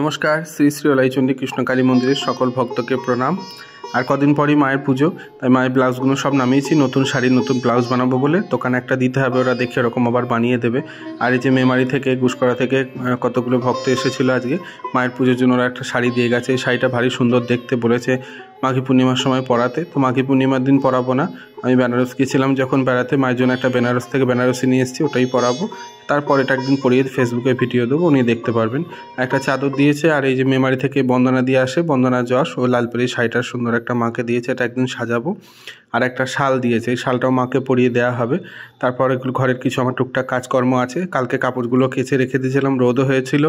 নমস্কার। শ্রী শ্রী ওলাইচণ্ডী কৃষ্ণকালী মন্দিরের সকল ভক্তকে প্রণাম। আর কদিন পরই মায়ের পুজো, তাই মায়ের ব্লাউজগুলো সব নামিয়েছি। নতুন শাড়ির নতুন ব্লাউজ বানাবো বলে দোকানে একটা দিতে হবে, ওরা দেখে এরকম আবার বানিয়ে দেবে। আর এই যে মেমারি থেকে গুসকরা থেকে কতগুলো ভক্ত এসেছিলো আজকে মায়ের পুজোর জন্য, ওরা একটা শাড়ি দিয়ে গেছে। এই শাড়িটা ভারী সুন্দর দেখতে, বলেছে মাঘী পূর্ণিমার সময় পরাতে। তো মাঘী পূর্ণিমার দিন পরাবো না, আমি বেনারস গিয়েছিলাম যখন বেড়াতে, মায়ের জন্য একটা বেনারস থেকে বেনারসি নিয়ে এসেছি, ওটাই পরাবো। তারপর এটা একদিন পরিয়ে ফেসবুকে ভিডিও দেবো, উনি দেখতে পারবেন। একটা চাদর দিয়েছে। আর এই যে মেমারি থেকে বন্দনা দিয়ে আসে, বন্দনা যশ, ও লালপরি শাড়িটার সুন্দর একটা মাকে দিয়েছে, এটা একদিন সাজাবো। আর একটা শাল দিয়েছে, এই শালটাও মাকে পরিয়ে দেওয়া হবে। তারপর এগুলো ঘরের কিছু আমার টুকটাক কাজকর্ম আছে। কালকে কাপড়গুলো কেচে রেখে দিয়েছিলাম, রোদও হয়েছিল,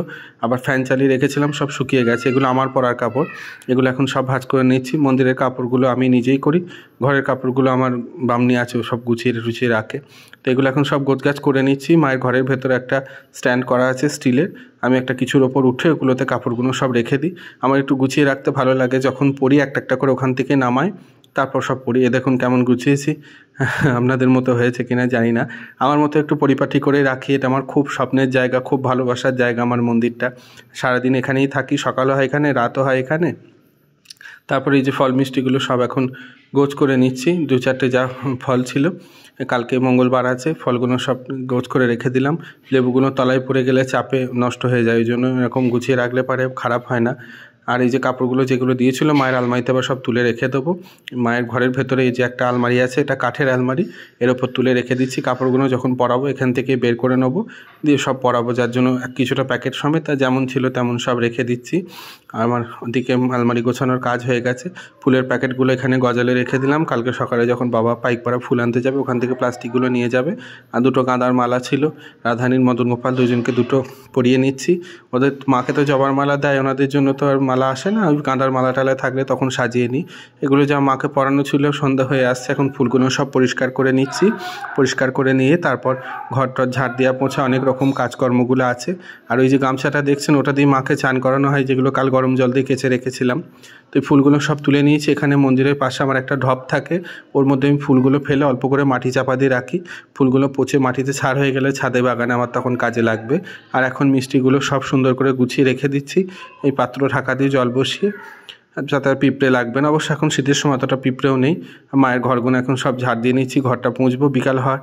আবার ফ্যান চালিয়ে রেখেছিলাম, সব শুকিয়ে গেছে। এগুলো আমার পরার কাপড়, এগুলো এখন সব ভাঁজ করে নিচ্ছি। মন্দিরের কাপড়গুলো আমি নিজেই করি, ঘরের কাপড়গুলো আমার বামনি আছে, সব গুছিয়ে টুছিয়ে রাখে। তো এগুলো এখন সব গোছগাছ করে নিচ্ছি। মায়ের ঘরের ভেতরে একটা স্ট্যান্ড করা আছে স্টিলের, আমি একটা কিছুর ওপর উঠে ওগুলোতে কাপড়গুলো সব রেখে দিই। আমার একটু গুছিয়ে রাখতে ভালো লাগে, যখন পরি একটা একটা করে ওখান থেকে নামাই, তারপর সব পরি। এ দেখুন কেমন গুছিয়েছি, আপনাদের মতো হয়েছে কিনা জানি না। আমার মতো একটু পরিপাটি করে রাখি, এটা আমার খুব স্বপ্নের জায়গা, খুব ভালোবাসার জায়গা আমার মন্দিরটা। সারাদিন এখানেই থাকি, সকালও হয় এখানে, রাতও হয় এখানে। তারপরে এই যে ফল মিষ্টিগুলো সব এখন গোছ করে নিচ্ছি। 2-4টে যা ফল ছিল, কালকে মঙ্গলবার আছে, ফলগুলো সব গোছ করে রেখে দিলাম। লেবুগুলো তলায় পড়ে গেলে চাপে নষ্ট হয়ে যায়, ওই জন্য এরকম গুছিয়ে রাখলে পারে খারাপ হয় না। আর এই যে কাপড়গুলো যেগুলো দিয়েছিল মায়ের আলমারিতে আবার সব তুলে রেখে দেবো। মায়ের ঘরের ভেতরে এই যে একটা আলমারি আছে, এটা কাঠের আলমারি, এর ওপর তুলে রেখে দিচ্ছি। কাপড়গুলো যখন পরাবো এখান থেকে বের করে নেবো, দিয়ে সব পরাবো, যার জন্য কিছুটা প্যাকেট সমেত যেমন ছিল তেমন সব রেখে দিচ্ছি। আমার ওদিকে আলমারি গোছানোর কাজ হয়ে গেছে। ফুলের প্যাকেটগুলো এখানে গজালে রেখে দিলাম, কালকে সকালে যখন বাবা পাইকপাড়া ফুল আনতে যাবে ওখান থেকে প্লাস্টিকগুলো নিয়ে যাবে। আর 2টো গাঁদার মালা ছিল, রাধানীর মদন গোপাল দুজনকে 2টো পরিয়ে নিচ্ছি। ওদের মাকে তো জবার মালা দেয়, ওনাদের জন্য তো আর মালা আসে না, ওই গাঁদার মালা টালা থাকলে তখন সাজিয়ে নিই। এগুলো যা মাকে পরানো ছিল, সন্ধ্যা হয়ে আসছে, এখন ফুলগুলো সব পরিষ্কার করে নিচ্ছি। পরিষ্কার করে নিয়ে তারপর ঘরটর ঝাড় দেওয়া, পোছা, অনেক রকম কাজকর্মগুলো আছে। আর ওই যে গামছাটা দেখছেন, ওটা দিয়ে মাকে চান করানো হয়, যেগুলো কাল গরম জল দিয়ে কেচে রেখেছিলাম। তো এই ফুলগুলো সব তুলে নিয়েছি। এখানে মন্দিরের পাশে আমার একটা ঢপ থাকে, ওর মধ্যে আমি ফুলগুলো ফেলে অল্প করে মাটি চাপা দিয়ে রাখি। ফুলগুলো পচে মাটিতে ছাড় হয়ে গেলে ছাদে বাগানে আমার তখন কাজে লাগবে। আর এখন মিষ্টিগুলো সব সুন্দর করে গুছিয়ে রেখে দিচ্ছি, এই পাত্র ঢাকা দিয়ে জল বসিয়ে, যাতে আর পিঁপড়ে লাগবে না। অবশ্য এখন শীতের সময় অতটা পিঁপড়েও নেই। মায়ের ঘরগুলো এখন সব ঝাড় দিয়ে নিচ্ছি, ঘরটা পুঁছবো, বিকাল হয়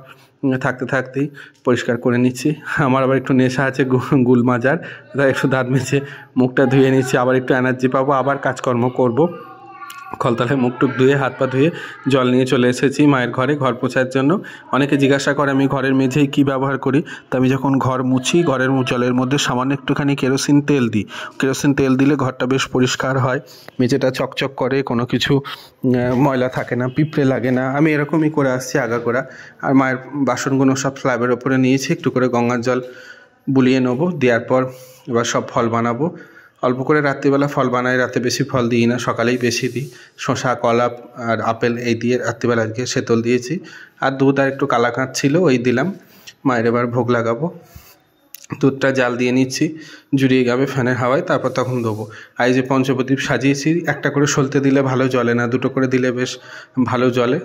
থাকতে থাকতেই পরিষ্কার করে নিচ্ছি। আমার আবার একটু নেশা আছে গুল মাজার, তাই একটু দাঁত মেজে মুখটা ধুয়ে নিচ্ছি, আবার একটু এনার্জি পাবো, আবার কাজকর্ম করব। কলতলায় মুখ টুক ধুয়ে হাত পা ধুয়ে জল নিয়ে চলে এসেছি মায়ের ঘরে ঘর পোছার জন্য। অনেকে জিজ্ঞাসা করে আমি ঘরের মেঝেই কী ব্যবহার করি, তো আমি যখন ঘর মুছি ঘরের জলের মধ্যে সামান্য একটুখানি কেরোসিন তেল দিই। কেরোসিন তেল দিলে ঘরটা বেশ পরিষ্কার হয়, মেঝেটা চকচক করে, কোনো কিছু ময়লা থাকে না, পিঁপড়ে লাগে না। আমি এরকমই করে আসছি আগাগোড়া। আর মায়ের বাসনগুলো সব স্ল্যাবের ওপরে নিয়েছি, একটু করে গঙ্গার জল বুলিয়ে নেবো, দেওয়ার পর এবার সব ফল বানাবো। অল্প করে রাত্রিবেলা ফল বানাই, রাতে বেশি ফল দিই না, সকালেই বেশি দিই। শসা, কলা আর আপেল এই দিয়ে রাত্রিবেলা আজকে শেতল দিয়েছি। আর দুধ আর একটু কালাকাঁদ ছিল, ওই দিলাম। মায়ের এবার ভোগ লাগাবো। দুধটা জাল দিয়ে নিচ্ছি, জুড়িয়ে যাবে ফ্যানের হাওয়ায়, তারপর তখন দেবো। আর এই যে পঞ্চপ্রদীপ সাজিয়েছি, একটা করে সলতে দিলে ভালো জ্বলে না, 2টো করে দিলে বেশ ভালো জ্বলে।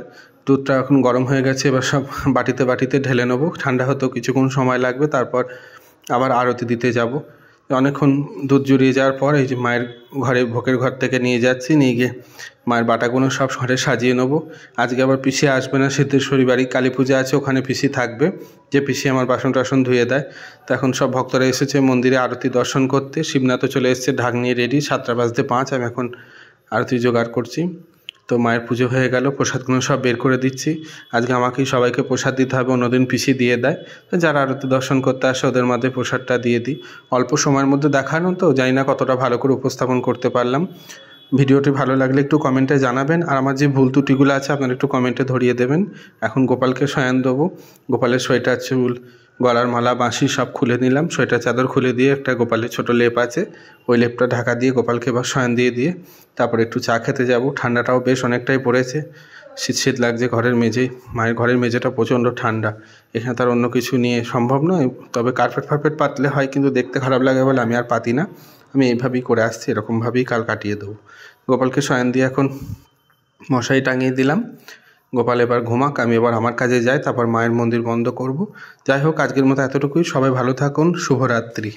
দুধটা এখন গরম হয়ে গেছে, এবার সব বাটিতে বাটিতে ঢেলে নেবো। ঠান্ডা হতেও কিছুক্ষণ সময় লাগবে, তারপর আবার আরতি দিতে যাব। অনেকক্ষণ দুধ জুড়িয়ে যাওয়ার পর এই যে মায়ের ঘরে ভোগের ঘর থেকে নিয়ে যাচ্ছি, নিয়ে গিয়ে মায়ের বাটাগুলো সব ঘরে সাজিয়ে নেবো। আজকে আবার পিসি আসবে না, সিদ্ধেশ্বরী বাড়ি কালী পূজা আছে, ওখানে পিসি থাকবে, যে পিসি আমার বাসন টাসন ধুয়ে দেয়। তো এখন সব ভক্তরা এসেছে মন্দিরে আরতি দর্শন করতে। শিবনাথও চলে এসেছে, ঢাক নিয়ে রেডি, 7:05। আমি এখন আরতি জোগাড় করছি। তো মায়ের পুজো হয়ে গেল, প্রসাদগুলো সব বের করে দিচ্ছি। আজকে আমাকেই সবাইকে প্রসাদ দিতে হবে, অন্যদিন পিসি দিয়ে দেয়। তো যারা আরতি দর্শন করতে আসে ওদের মধ্যে প্রসাদটা দিয়ে দিই। অল্প সময়ের মধ্যে দেখানো, তো জানি না কতটা ভালো করে উপস্থাপন করতে পারলাম। ভিডিওটি ভালো লাগলে একটু কমেন্টে জানাবেন, আর আমার যে ভুল ত্রুটিগুলো আছে আপনারা একটু কমেন্টে ধরিয়ে দেবেন। এখন গোপালকে শয়ান দেবো। গোপালের সোয়েটার, চুল, গলার মালা, বাঁশি সব খুলে নিলাম। সোয়েটার চাদর খুলে দিয়ে একটা গোপালের ছোট লেপ আছে, ওই লেপটা ঢাকা দিয়ে গোপালকে এবার শয়ান দিয়ে তারপর একটু চা খেতে যাব। ঠান্ডাটাও বেশ অনেকটাই পড়েছে, শীত শীত লাগছে ঘরের মেঝেই। মায়ের ঘরের মেঝেটা প্রচণ্ড ঠান্ডা, এখানে তার অন্য কিছু নিয়ে সম্ভব নয়। তবে কার্পেট ফার্পেট পাতলে হয়, কিন্তু দেখতে খারাপ লাগে বলে আমি আর পাতি না। আমি এইভাবেই করে আসছি, এরকমভাবেই কাল কাটিয়ে দেবো। গোপালকে শয়ান দিয়ে এখন মশারি টাঙিয়ে দিলাম। গোপাল এবার ঘুমাক, আমি এবার আমার কাজে যাই, তারপর মায়ের মন্দির বন্ধ করব। যাই হোক, আজকের মতো এতটুকুই। সবাই ভালো থাকুন, শুভরাত্রি।